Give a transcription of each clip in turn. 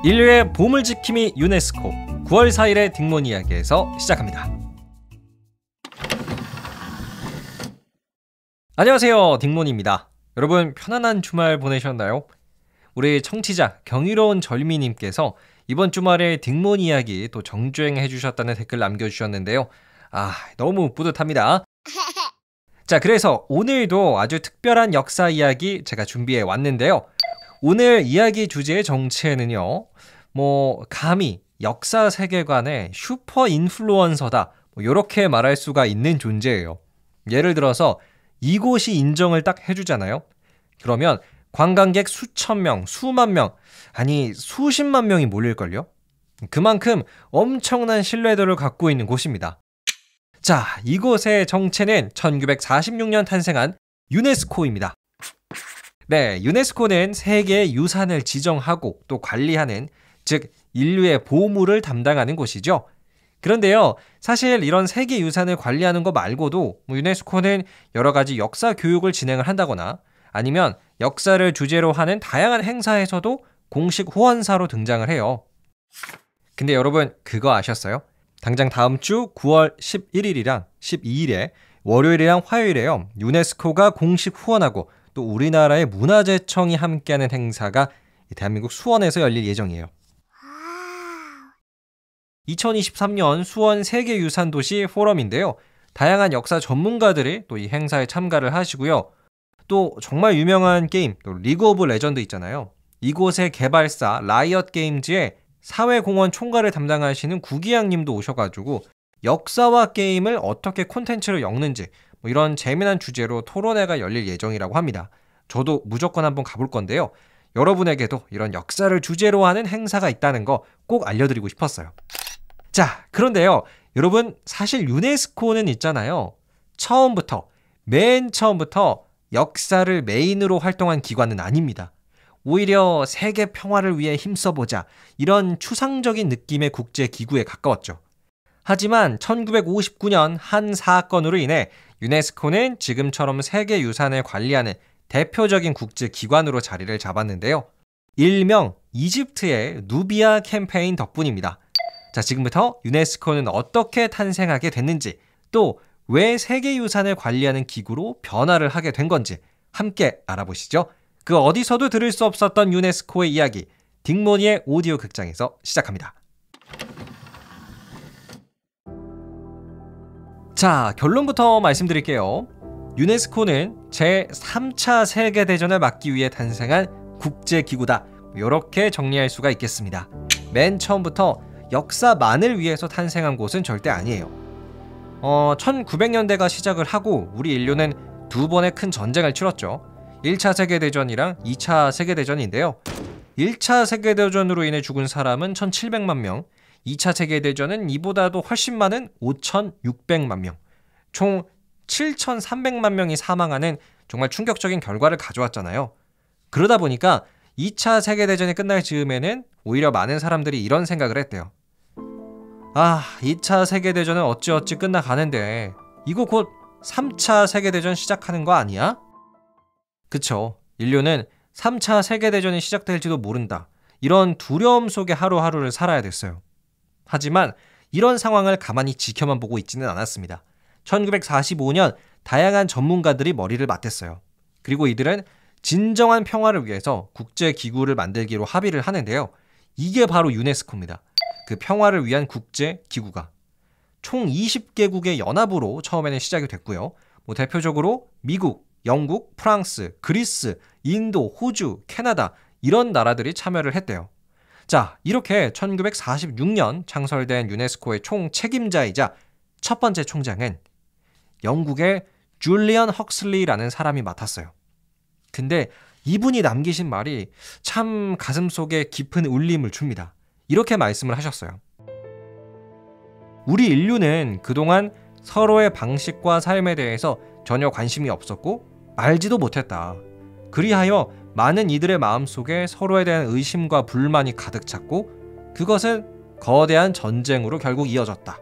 인류의 보물지킴이 유네스코 9월 4일의 딩몬 이야기에서 시작합니다. 안녕하세요, 딩몬입니다. 여러분 편안한 주말 보내셨나요? 우리 청취자 경이로운 절미님께서 이번 주말에 딩몬 이야기 또 정주행해 주셨다는 댓글 남겨주셨는데요. 너무 뿌듯합니다. 자, 그래서 오늘도 아주 특별한 역사 이야기 제가 준비해 왔는데요. 오늘 이야기 주제의 정체는요, 감히 역사 세계관의 슈퍼 인플루언서다, 이렇게 말할 수가 있는 존재예요. 예를 들어서 이곳이 인정을 딱 해주잖아요. 그러면 관광객 수천 명, 수만 명, 아니 수십만 명이 몰릴걸요? 그만큼 엄청난 신뢰도를 갖고 있는 곳입니다. 자, 이곳의 정체는 1946년 탄생한 유네스코입니다. 네, 유네스코는 세계의 유산을 지정하고 또 관리하는, 즉 인류의 보물을 담당하는 곳이죠. 그런데요, 사실 이런 세계 유산을 관리하는 것 말고도 유네스코는 여러 가지 역사 교육을 진행을 한다거나 아니면 역사를 주제로 하는 다양한 행사에서도 공식 후원사로 등장을 해요. 근데 여러분 그거 아셨어요? 당장 다음 주 9월 11일이랑 12일에 월요일이랑 화요일에요, 유네스코가 공식 후원하고 또 우리나라의 문화재청이 함께하는 행사가 대한민국 수원에서 열릴 예정이에요. 2023년 수원 세계유산도시 포럼인데요. 다양한 역사 전문가들이 또 이 행사에 참가를 하시고요. 또 정말 유명한 게임, 또 리그 오브 레전드 있잖아요. 이곳의 개발사 라이엇 게임즈의 사회공헌 총괄을 담당하시는 구기양 님도 오셔가지고 역사와 게임을 어떻게 콘텐츠로 엮는지 이런 재미난 주제로 토론회가 열릴 예정이라고 합니다. 저도 무조건 한번 가볼 건데요. 여러분에게도 이런 역사를 주제로 하는 행사가 있다는 거 꼭 알려드리고 싶었어요. 자, 그런데요, 여러분 사실 유네스코는 있잖아요, 맨 처음부터 역사를 메인으로 활동한 기관은 아닙니다. 오히려 세계 평화를 위해 힘써보자, 이런 추상적인 느낌의 국제기구에 가까웠죠. 하지만 1959년 한 사건으로 인해 유네스코는 지금처럼 세계유산을 관리하는 대표적인 국제기관으로 자리를 잡았는데요. 일명 이집트의 누비아 캠페인 덕분입니다. 자, 지금부터 유네스코는 어떻게 탄생하게 됐는지, 또 왜 세계유산을 관리하는 기구로 변화를 하게 된 건지 함께 알아보시죠. 그 어디서도 들을 수 없었던 유네스코의 이야기, 딩모니의 오디오 극장에서 시작합니다. 자, 결론부터 말씀드릴게요. 유네스코는 제3차 세계대전을 막기 위해 탄생한 국제기구다, 이렇게 정리할 수가 있겠습니다. 맨 처음부터 역사만을 위해서 탄생한 곳은 절대 아니에요. 1900년대가 시작을 하고 우리 인류는 두 번의 큰 전쟁을 치렀죠. 1차 세계대전이랑 2차 세계대전인데요. 1차 세계대전으로 인해 죽은 사람은 1700만 명, 2차 세계대전은 이보다도 훨씬 많은 5600만 명, 총 7300만 명이 사망하는 정말 충격적인 결과를 가져왔잖아요. 그러다 보니까 2차 세계대전이 끝날 즈음에는 오히려 많은 사람들이 이런 생각을 했대요. 2차 세계대전은 어찌어찌 끝나가는데 이거 곧 3차 세계대전 시작하는 거 아니야? 그쵸, 인류는 3차 세계대전이 시작될지도 모른다, 이런 두려움 속에 하루하루를 살아야 됐어요. 하지만 이런 상황을 가만히 지켜만 보고 있지는 않았습니다. 1945년 다양한 전문가들이 머리를 맞댔어요. 그리고 이들은 진정한 평화를 위해서 국제기구를 만들기로 합의를 하는데요. 이게 바로 유네스코입니다. 그 평화를 위한 국제기구가 총 20개국의 연합으로 처음에는 시작이 됐고요. 대표적으로 미국, 영국, 프랑스, 그리스, 인도, 호주, 캐나다, 이런 나라들이 참여를 했대요. 자, 이렇게 1946년 창설된 유네스코의 총 책임자이자 첫 번째 총장은 영국의 줄리언 헉슬리라는 사람이 맡았어요. 근데 이분이 남기신 말이 참 가슴속에 깊은 울림을 줍니다. 이렇게 말씀을 하셨어요. 우리 인류는 그동안 서로의 방식과 삶에 대해서 전혀 관심이 없었고 알지도 못했다. 그리하여 많은 이들의 마음속에 서로에 대한 의심과 불만이 가득 찼고 그것은 거대한 전쟁으로 결국 이어졌다.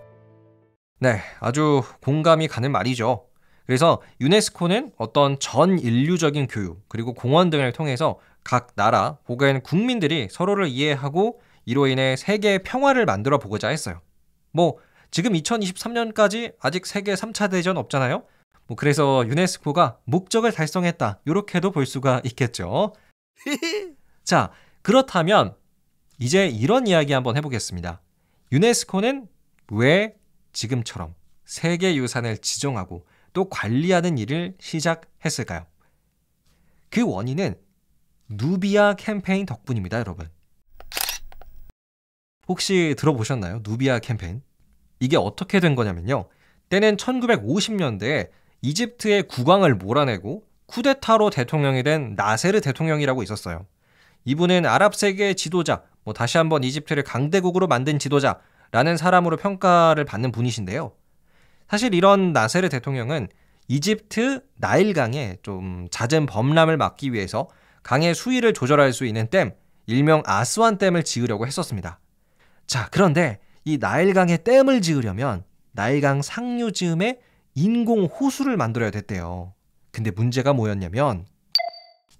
네, 아주 공감이 가는 말이죠. 그래서 유네스코는 어떤 전 인류적인 교육 그리고 공헌 등을 통해서 각 나라 혹은 국민들이 서로를 이해하고 이로 인해 세계 평화를 만들어 보고자 했어요. 뭐 지금 2023년까지 아직 세계 3차 대전 없잖아요. 그래서 유네스코가 목적을 달성했다, 이렇게도 볼 수가 있겠죠. 자, 그렇다면 이제 이런 이야기 한번 해보겠습니다. 유네스코는 왜 지금처럼 세계유산을 지정하고 또 관리하는 일을 시작했을까요? 그 원인은 누비아 캠페인 덕분입니다, 여러분. 혹시 들어보셨나요? 누비아 캠페인? 이게 어떻게 된 거냐면요. 때는 1950년대에 이집트의 국왕을 몰아내고 쿠데타로 대통령이 된 나세르 대통령이라고 있었어요. 이분은 아랍 세계의 지도자, 다시 한번 이집트를 강대국으로 만든 지도자라는 사람으로 평가를 받는 분이신데요. 사실 이런 나세르 대통령은 이집트 나일강에 좀 잦은 범람을 막기 위해서 강의 수위를 조절할 수 있는 댐, 일명 아스완 댐을 지으려고 했었습니다. 자, 그런데 이 나일강에 댐을 지으려면 나일강 상류 즈음에 인공 호수를 만들어야 됐대요. 근데 문제가 뭐였냐면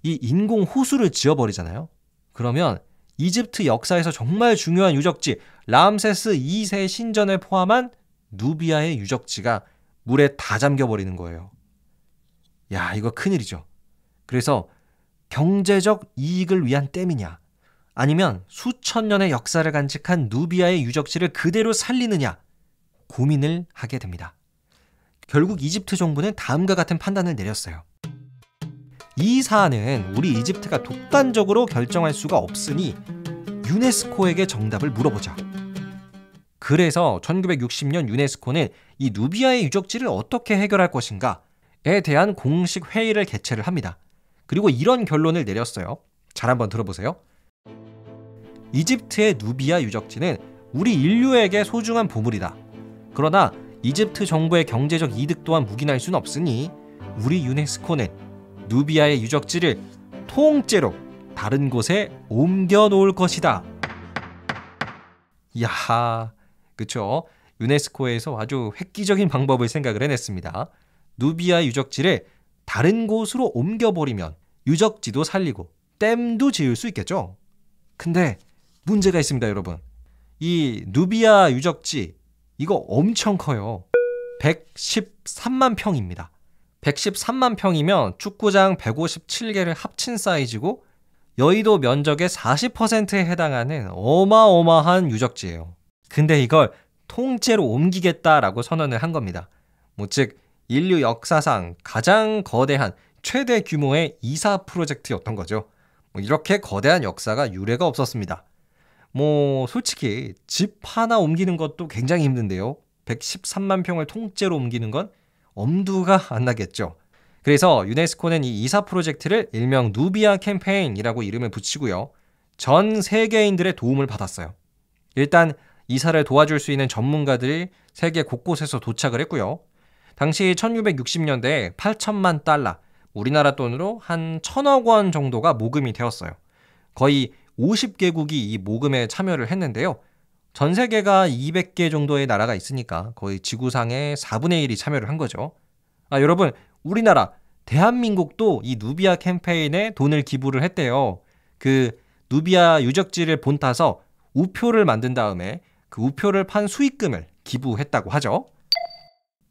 이 인공 호수를 지어버리잖아요. 그러면 이집트 역사에서 정말 중요한 유적지 람세스 2세 신전을 포함한 누비아의 유적지가 물에 다 잠겨버리는 거예요. 야, 이거 큰일이죠. 그래서 경제적 이익을 위한 댐이냐, 아니면 수천 년의 역사를 간직한 누비아의 유적지를 그대로 살리느냐 고민을 하게 됩니다. 결국 이집트 정부는 다음과 같은 판단을 내렸어요. 이 사안은 우리 이집트가 독단적으로 결정할 수가 없으니 유네스코에게 정답을 물어보자. 그래서 1960년 유네스코는 이 누비아의 유적지를 어떻게 해결할 것인가에 대한 공식 회의를 개최를 합니다. 그리고 이런 결론을 내렸어요. 잘 한번 들어보세요. 이집트의 누비아 유적지는 우리 인류에게 소중한 보물이다. 그러나 이집트 정부의 경제적 이득 또한 묵인할 수는 없으니 우리 유네스코는 누비아의 유적지를 통째로 다른 곳에 옮겨 놓을 것이다. 이야, 그쵸? 유네스코에서 아주 획기적인 방법을 생각을 해냈습니다. 누비아 유적지를 다른 곳으로 옮겨버리면 유적지도 살리고 댐도 지을 수 있겠죠? 근데 문제가 있습니다, 여러분. 이 누비아 유적지, 이거 엄청 커요. 113만 평입니다. 113만 평이면 축구장 157개를 합친 사이즈고 여의도 면적의 40%에 해당하는 어마어마한 유적지예요. 근데 이걸 통째로 옮기겠다라고 선언을 한 겁니다. 즉 인류 역사상 가장 거대한 최대 규모의 이사 프로젝트였던 거죠. 이렇게 거대한 역사가 유례가 없었습니다. 솔직히 집 하나 옮기는 것도 굉장히 힘든데요. 113만 평을 통째로 옮기는 건 엄두가 안 나겠죠. 그래서 유네스코는 이 이사 프로젝트를 일명 누비아 캠페인이라고 이름을 붙이고요. 전 세계인들의 도움을 받았어요. 일단 이사를 도와줄 수 있는 전문가들이 세계 곳곳에서 도착을 했고요. 당시 1960년대에 8천만 달러, 우리나라 돈으로 한 1,000억 원 정도가 모금이 되었어요. 거의 50개국이 이 모금에 참여를 했는데요. 전 세계가 200개 정도의 나라가 있으니까 거의 지구상의 4분의 1이 참여를 한 거죠. 여러분, 우리나라 대한민국도 이 누비아 캠페인에 돈을 기부를 했대요. 그 누비아 유적지를 본따서 우표를 만든 다음에 그 우표를 판 수익금을 기부했다고 하죠.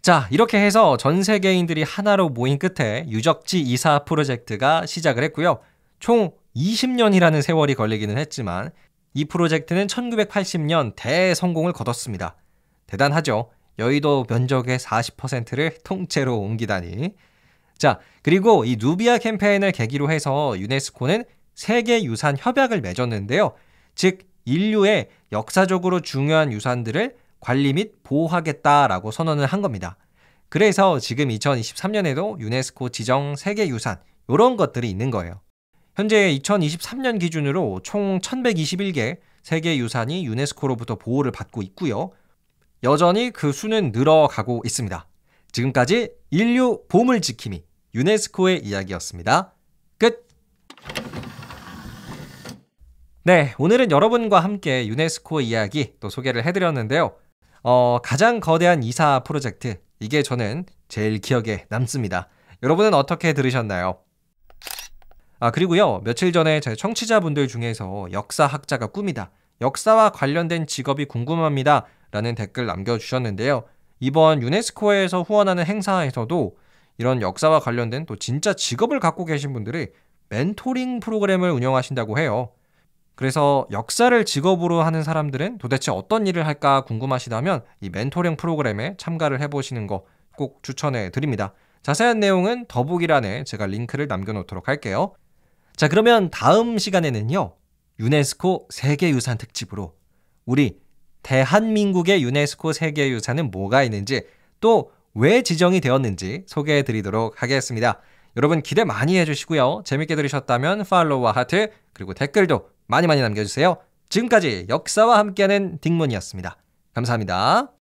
자, 이렇게 해서 전 세계인들이 하나로 모인 끝에 유적지 이사 프로젝트가 시작을 했고요. 총 20년이라는 세월이 걸리기는 했지만 이 프로젝트는 1980년 대성공을 거뒀습니다. 대단하죠? 여의도 면적의 40%를 통째로 옮기다니. 자, 그리고 이 누비아 캠페인을 계기로 해서 유네스코는 세계유산 협약을 맺었는데요. 즉 인류의 역사적으로 중요한 유산들을 관리 및 보호하겠다라고 선언을 한 겁니다. 그래서 지금 2023년에도 유네스코 지정 세계유산 이런 것들이 있는 거예요. 현재 2023년 기준으로 총 1121개 세계유산이 유네스코로부터 보호를 받고 있고요. 여전히 그 수는 늘어가고 있습니다. 지금까지 인류 보물지킴이 유네스코의 이야기였습니다. 끝! 네, 오늘은 여러분과 함께 유네스코 이야기 또 소개를 해드렸는데요. 가장 거대한 이사 프로젝트, 이게 저는 제일 기억에 남습니다. 여러분은 어떻게 들으셨나요? 그리고요, 며칠 전에 제 청취자분들 중에서 역사학자가 꿈이다, 역사와 관련된 직업이 궁금합니다. 라는 댓글 남겨주셨는데요. 이번 유네스코에서 후원하는 행사에서도 이런 역사와 관련된 또 진짜 직업을 갖고 계신 분들이 멘토링 프로그램을 운영하신다고 해요. 그래서 역사를 직업으로 하는 사람들은 도대체 어떤 일을 할까 궁금하시다면 이 멘토링 프로그램에 참가를 해보시는 거 꼭 추천해 드립니다. 자세한 내용은 더보기란에 제가 링크를 남겨놓도록 할게요. 자, 그러면 다음 시간에는요. 유네스코 세계유산 특집으로 우리 대한민국의 유네스코 세계유산은 뭐가 있는지 또 왜 지정이 되었는지 소개해 드리도록 하겠습니다. 여러분 기대 많이 해주시고요. 재밌게 들으셨다면 팔로우와 하트 그리고 댓글도 많이 남겨주세요. 지금까지 역사와 함께하는 딩몬이었습니다. 감사합니다.